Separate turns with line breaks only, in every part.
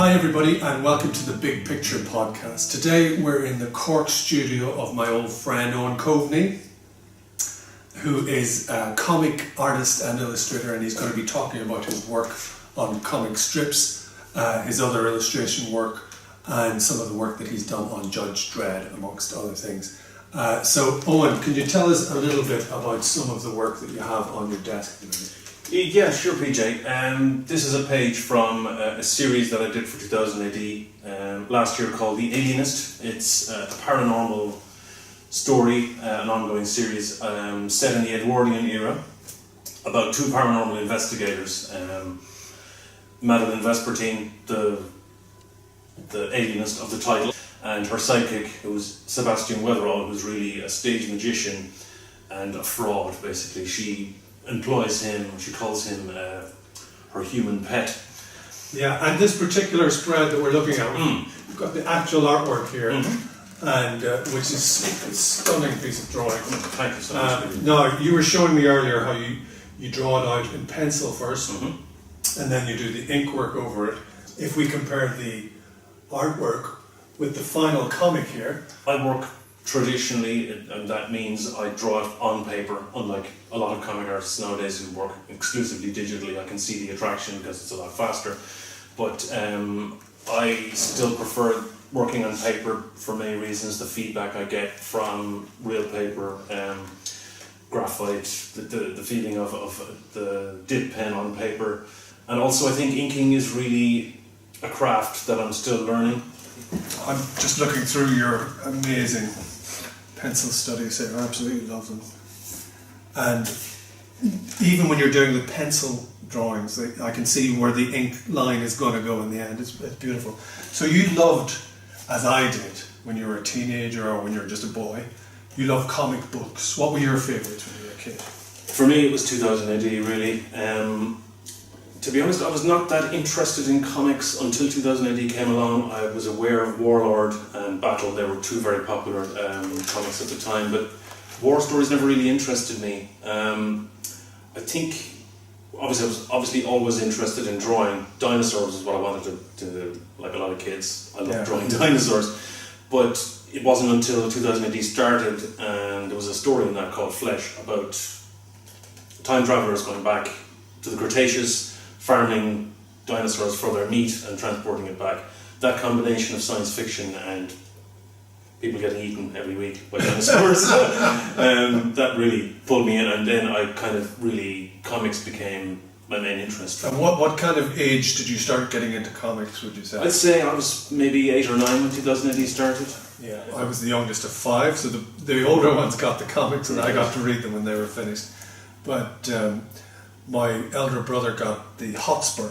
Hi everybody and welcome to the Big Picture podcast. Today we're in the Cork studio of my old friend Eoin Coveney, who is a comic artist and illustrator, and he's going to be talking about his work on comic strips, his other illustration work, and some of the work that he's done on Judge Dredd, amongst other things. So Eoin, can you tell us a little bit about some of the work that you have on your desk today?
Yeah, sure, PJ. This is a page from a series that I did for 2000 AD last year called The Alienist. It's a paranormal story, an ongoing series set in the Edwardian era about two paranormal investigators, Madeleine Vespertine, the alienist of the title, and her sidekick, who was Sebastian Weatherall, who's really a stage magician and a fraud, basically. She employs him, she calls him her human pet.
Yeah, and this particular spread that we're looking at, we've got the actual artwork here, and which is a stunning piece of drawing.
Thank you so much.
Now, you were showing me earlier how you draw it out in pencil first, and then you do the ink work over it. If we compare the artwork with the final comic here,
I work traditionally, and that means I draw it on paper, unlike a lot of comic artists nowadays who work exclusively digitally. I can see the attraction because it's a lot faster, but I still prefer working on paper for many reasons. The feedback I get from real paper, graphite, the feeling of the dip pen on paper, and also I think inking is really a craft that I'm still learning.
I'm just looking through your amazing pencil studies. I absolutely love them. And even when you're doing the pencil drawings, I can see where the ink line is going to go in the end. It's beautiful. So you loved, as I did, when you were a teenager or when you were just a boy, you loved comic books. What were your favourites when you were a kid?
For me, it was 2000 AD, really. To be honest, I was not that interested in comics until 2000 AD came along. I was aware of Warlord and Battle. They were two very popular comics at the time, but war stories never really interested me. I think, obviously, I was obviously always interested in drawing. Dinosaurs is what I wanted to do, like a lot of kids. I love drawing dinosaurs. But it wasn't until 2000 AD started, and there was a story in that called Flesh about time travelers going back to the Cretaceous, farming dinosaurs for their meat and transporting it back. That combination of science fiction and people getting eaten every week by dinosaurs, that really pulled me in, and then I kind of comics became my main interest.
And what kind of age did you start getting into comics, would you say?
I'd say I was maybe 8 or 9 when 2000 AD started.
Yeah, I was the youngest of 5, so the older ones got the comics and I got to read them when they were finished. But my elder brother got the Hotspur,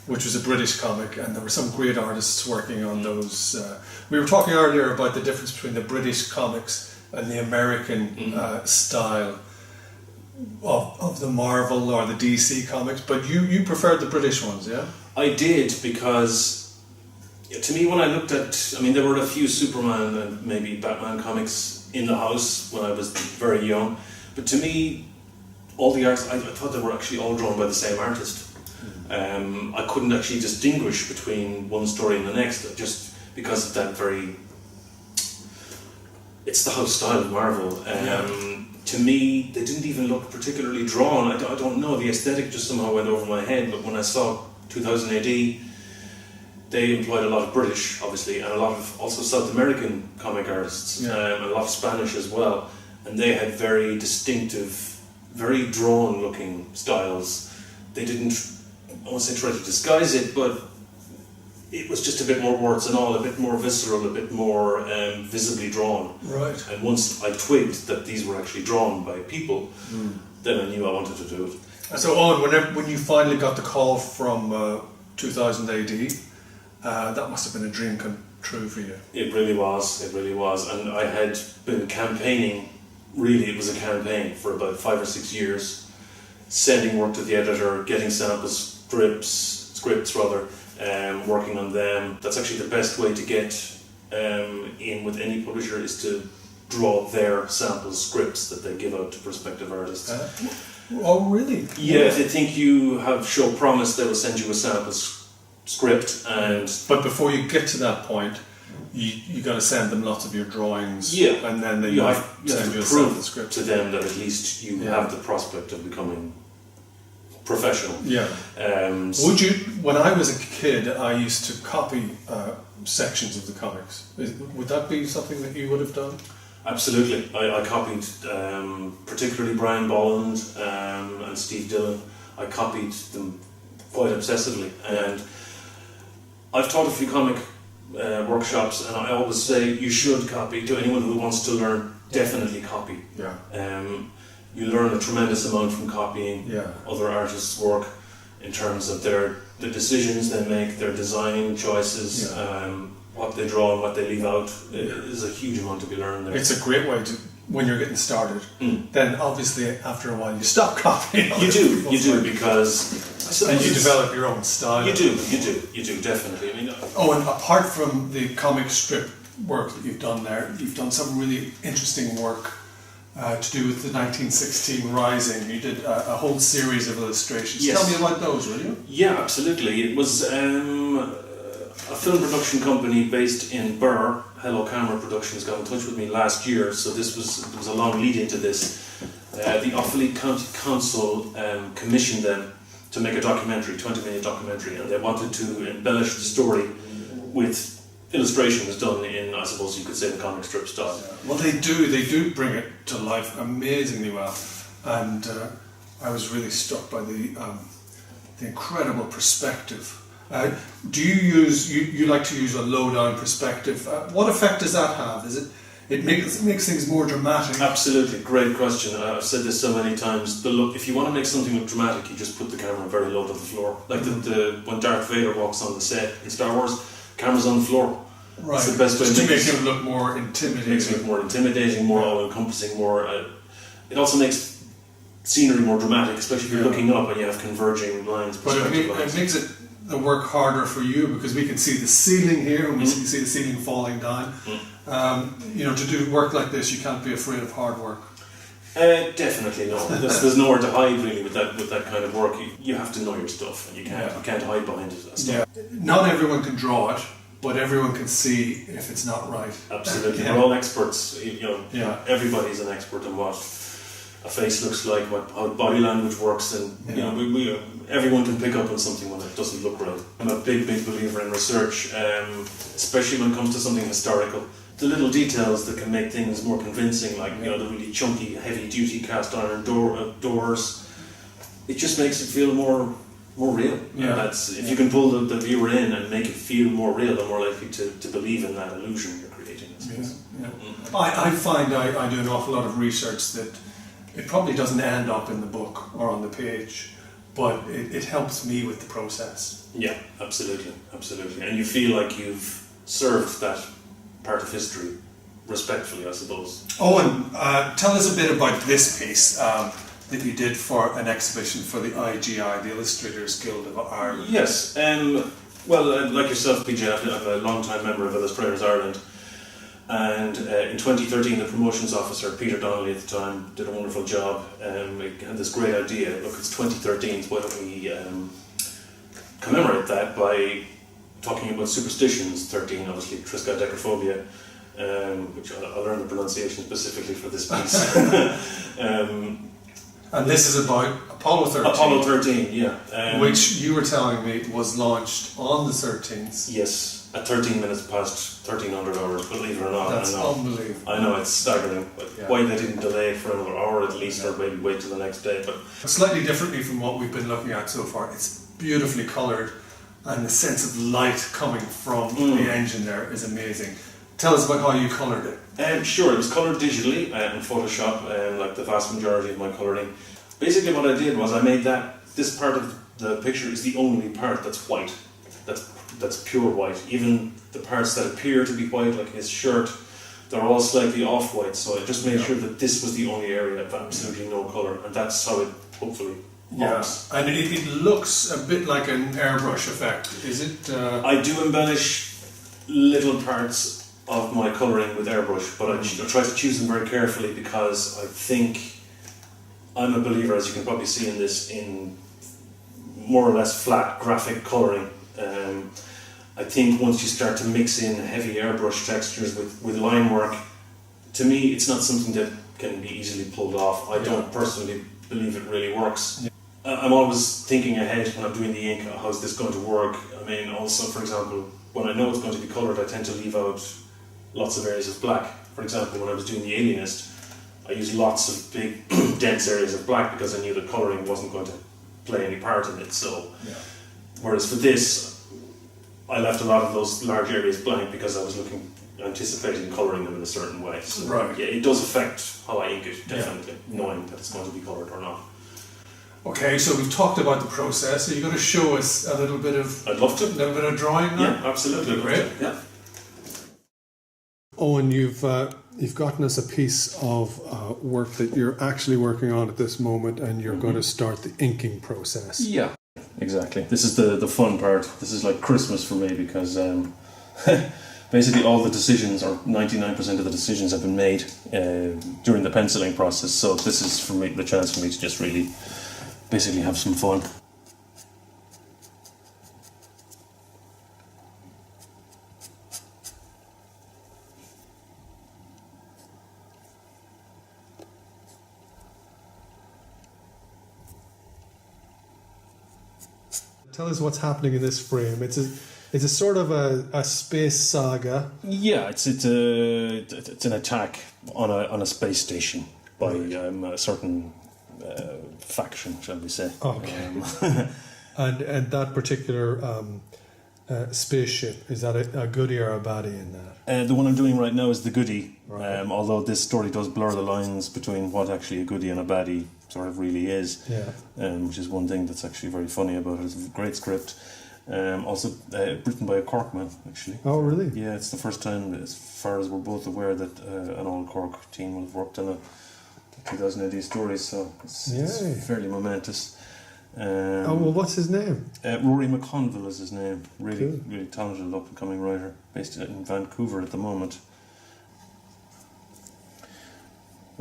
which was a British comic, and there were some great artists working on those. We were talking earlier about the difference between the British comics and the American style of the Marvel or the DC comics, but you preferred the British ones, yeah?
I did, because to me, when I looked at, there were a few Superman and maybe Batman comics in the house when I was very young, but to me, all the artists, I thought they were actually all drawn by the same artist. I couldn't actually distinguish between one story and the next, just because of that it's the house style of Marvel. To me, they didn't even look particularly drawn. I don't know, the aesthetic just somehow went over my head, but when I saw 2000 AD, they employed a lot of British, obviously, and a lot of also South American comic artists, and a lot of Spanish as well, and they had very distinctive, very drawn looking styles. They didn't, I won't say try to disguise it, but it was just a bit more warts and all, a bit more visceral, a bit more visibly drawn. Right. And once I twigged that these were actually drawn by people, then I knew I wanted to do it.
So Eoin, when you finally got the call from 2000 AD, that must have been a dream come true for you.
It really was, and I had been campaigning. Really, it was a campaign for about 5 or 6 years, sending work to the editor, getting samples, scripts, working on them. That's actually the best way to get in with any publisher, is to draw their sample scripts that they give out to prospective artists.
Oh, really?
Yeah, if they think you have show promise, they will send you a sample script, and
But before you get to that point, you got to send them lots of your drawings,
yeah,
and then they
you
might
have
send
to
you a
prove
sample script
to them that at least you have the prospect of becoming professional.
Yeah. Would you? When I was a kid, I used to copy sections of the comics. Would that be something that you would have done?
Absolutely. I copied particularly Brian Bolland and Steve Dillon. I copied them quite obsessively, and I've taught a few comic workshops, and I always say you should copy. To anyone who wants to learn, definitely copy.
Yeah.
You learn a tremendous amount from copying
Yeah.
other artists' work in terms of the decisions they make, their design choices, what they draw and what they leave out. There's a huge amount to be learned there.
It's a great way to, when you're getting started, then obviously after a while you stop copying.
You do, because
and you develop your own style.
You do, definitely. I mean,
and apart from the comic strip work that you've done there, you've done some really interesting work to do with the 1916 Rising. You did a whole series of illustrations.
Yes.
Tell me about those, will you?
Yeah, absolutely. It was a film production company based in Birr, Hello Camera Productions, got in touch with me last year, so there was a long lead into this. The Offaly County Council commissioned them to make a documentary, 20-minute documentary, and they wanted to embellish the story with illustrations done in, I suppose you could say, the comic strip style.
Well, they do bring it to life amazingly well, and I was really struck by the incredible perspective. Do you use you like to use a low down perspective? What effect does that have? It makes things more dramatic?
Absolutely, great question. I've said this so many times. If you want to make something look dramatic, you just put the camera very low to the floor. Like when Darth Vader walks on the set in Star Wars, camera's on the floor.
Right.
It's the best way
to make him look more intimidating.
Makes it look more intimidating, more all-encompassing, more. It also makes scenery more dramatic, especially if you're looking up and you have converging lines.
But it makes the work harder for you because we can see the ceiling here and we can see the ceiling falling down. To do work like this, you can't be afraid of hard work.
Definitely no. There's nowhere to hide really with that kind of work. You have to know your stuff, and you can't hide behind it.
Yeah. Not everyone can draw it, but everyone can see if it's not right.
Absolutely, we're all experts. Everybody's an expert in what a face looks like, how body language works, and everyone can pick up on something when it doesn't look right. I'm a big believer in research, especially when it comes to something historical. The little details that can make things more convincing, like the really chunky, heavy-duty cast iron doors. It just makes it feel more real.
Yeah.
And if you can pull the viewer in and make it feel more real, they're more likely to believe in that illusion you're creating.
I find I do an awful lot of research that it probably doesn't end up in the book or on the page, but it helps me with the process.
Yeah, absolutely. And you feel like you've served that part of history respectfully, I suppose. And
tell us a bit about this piece that you did for an exhibition for the IGI, the Illustrators Guild of Ireland.
Yes, like yourself, PJ, I'm a long-time member of Illustrators Ireland, and in 2013 the promotions officer, Peter Donnelly at the time, did a wonderful job. He had this great idea, look, it's 2013, so why don't we commemorate that by talking about superstitions. 13, obviously, triskaidekaphobia, which I'll learn the pronunciation specifically for this piece.
And this is about Apollo 13.
Apollo 13, yeah.
Which you were telling me was launched on the 13th.
Yes, at 13 minutes past 1300 hours, believe it or not.
That's unbelievable.
I know, it's staggering. But why they didn't delay it for another hour at least, or maybe wait till the next day. But
slightly differently from what we've been looking at so far, it's beautifully coloured, and the sense of light coming from the engine there is amazing. Tell us about how you coloured it.
Sure, it was coloured digitally in Photoshop, like the vast majority of my colouring. Basically what I did was I made this part of the picture is the only part that's white, that's pure white. Even the parts that appear to be white, like his shirt, they're all slightly off-white, so I just made sure that this was the only area of absolutely no colour, and that's how it hopefully works.
And it looks a bit like an airbrush effect, is it?
I do embellish little parts of my colouring with airbrush, but I try to choose them very carefully because I think I'm a believer, as you can probably see in this, in more or less flat graphic colouring. I think once you start to mix in heavy airbrush textures with line work, to me it's not something that can be easily pulled off. I don't personally believe it really works. Yeah. I'm always thinking ahead when I'm doing the ink, how's this going to work? I mean, also, for example, when I know it's going to be coloured, I tend to leave out lots of areas of black. For example, when I was doing the Alienist, I used lots of big, dense areas of black because I knew that colouring wasn't going to play any part in it. So, whereas for this, I left a lot of those large areas blank because I was anticipating colouring them in a certain way. So, yeah, it does affect how I ink it, definitely, knowing that it's going to be coloured or not.
Okay, so we've talked about the process. Are you going to show us a little bit of?
I'd love to.
A little bit of drawing now?
Yeah, absolutely.
Great.
Yeah.
Owen, you've gotten us a piece of work that you're actually working on at this moment, and you're going to start the inking process.
Yeah, exactly. This is the fun part. This is like Christmas for me because basically all the decisions, or 99% of the decisions, have been made during the penciling process. So this is for me the chance for me to just really basically have some fun.
Tell us what's happening in this frame. It's a sort of a space saga.
Yeah, it's an attack on a space station by a certain faction, shall we say.
Okay. And that particular spaceship, is that a goodie or a baddie in that?
The one I'm doing right now is the goodie.
Right.
Although this story does blur the lines between what actually a goodie and a baddie sort of really is.
Yeah.
Which is one thing that's actually very funny about it. It's a great script. Also written by a Cork man, actually.
Oh, really?
Yeah, it's the first time, as far as we're both aware, that an all Cork team will have worked on a 2000 story, so it's fairly momentous.
Well, what's his name?
Rory McConville is his name. Really,
Cool.
really talented up and coming writer, based in Vancouver at the moment.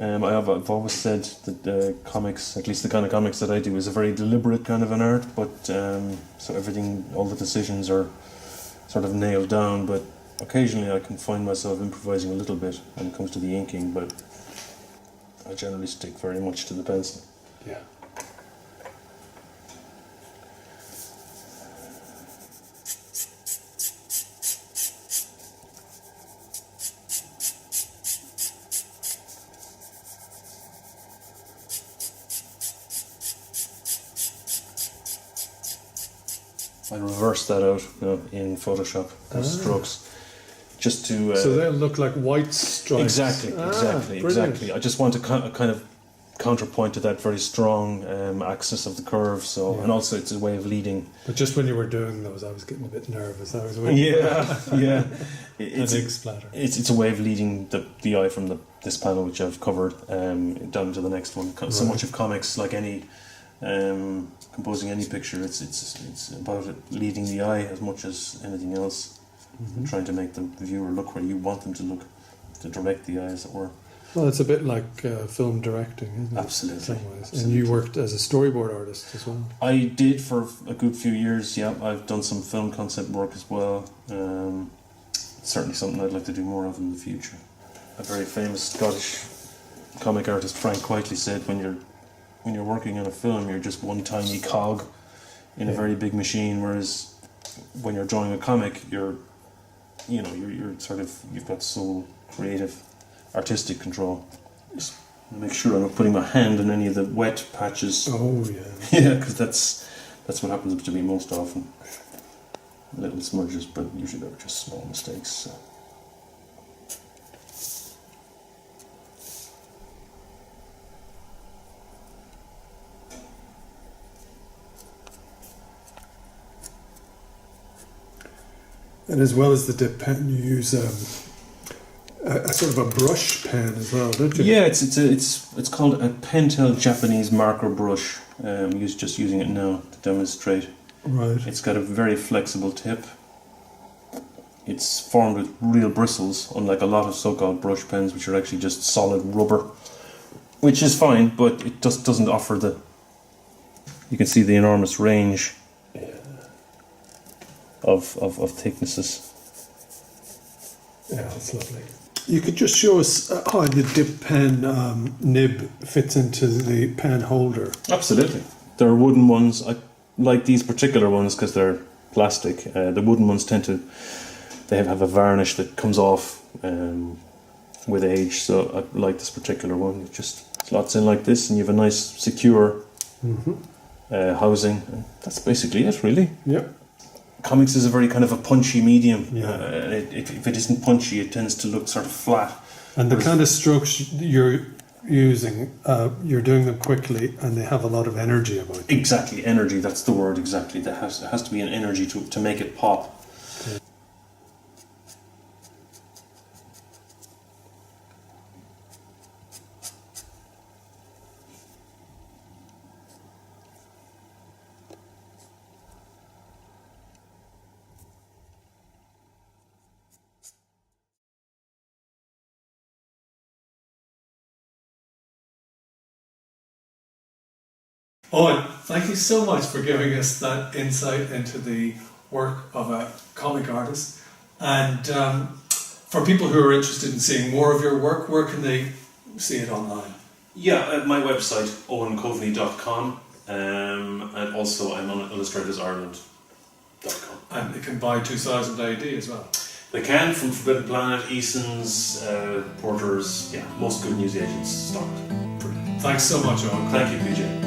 I've always said that comics, at least the kind of comics that I do, is a very deliberate kind of an art, but so everything, all the decisions are sort of nailed down, but occasionally I can find myself improvising a little bit when it comes to the inking, but I generally stick very much to the pencil.
Yeah.
I reverse that out in Photoshop, those strokes, just to...
so they'll look like white stripes.
Exactly. I just want to kind of counterpoint to that very strong axis of the curve, and also it's a way of leading.
But just when you were doing those, I was getting a bit nervous. I was waiting.
Yeah.
It's a big splatter.
It's a way of leading the eye from this panel, which I've covered, down to the next one. So much of comics, like any... composing any picture, it's about it leading the eye as much as anything else, trying to make the viewer look where you want them to look, to direct the eye, as it were.
Well, it's a bit like film directing, isn't it?
Absolutely.
In some ways. And you worked as a storyboard artist as well.
I did for a good few years. Yeah, I've done some film concept work as well. Certainly something I'd like to do more of in the future. A very famous Scottish comic artist, Frank Quitely, said when you're working on a film, you're just one tiny cog in a very big machine, whereas when you're drawing a comic, you're sort of, you've got sole creative, artistic control. Just make sure I'm not putting my hand in any of the wet patches.
Oh yeah.
Yeah, because that's what happens to me most often. Little smudges, but usually they're just small mistakes. So.
And as well as the dip pen, you use a sort of a brush pen as well, don't you?
Yeah, it's called a Pentel Japanese marker brush. Just using it now to demonstrate.
Right.
It's got a very flexible tip. It's formed with real bristles, unlike a lot of so-called brush pens, which are actually just solid rubber, which is fine, but it just doesn't offer the... You can see the enormous range. of thicknesses.
Yeah, that's lovely. You could just show us how the dip pen nib fits into the pen holder.
Absolutely. There are wooden ones. I like these particular ones because they're plastic. The wooden ones they have a varnish that comes off with age. So I like this particular one. It just slots in like this, and you have a nice secure housing. And that's basically it, really.
Yep.
Comics is a very kind of a punchy medium.
Yeah.
If it isn't punchy, it tends to look sort of flat.
And the kind of strokes you're using, you're doing them quickly, and they have a lot of energy about them.
Exactly, energy. That's the word. Exactly. There has to be an energy to make it pop.
Okay. Owen, thank you so much for giving us that insight into the work of a comic artist. And for people who are interested in seeing more of your work, where can they see it online?
Yeah, at my website, eoincoveney.com, and also I'm on illustratorsireland.com.
And they can buy 2000 AD as well.
They can, from Forbidden Planet, Eason's, Porter's, most good news agents stocked.
Thanks so much, Owen.
Thank you, PJ.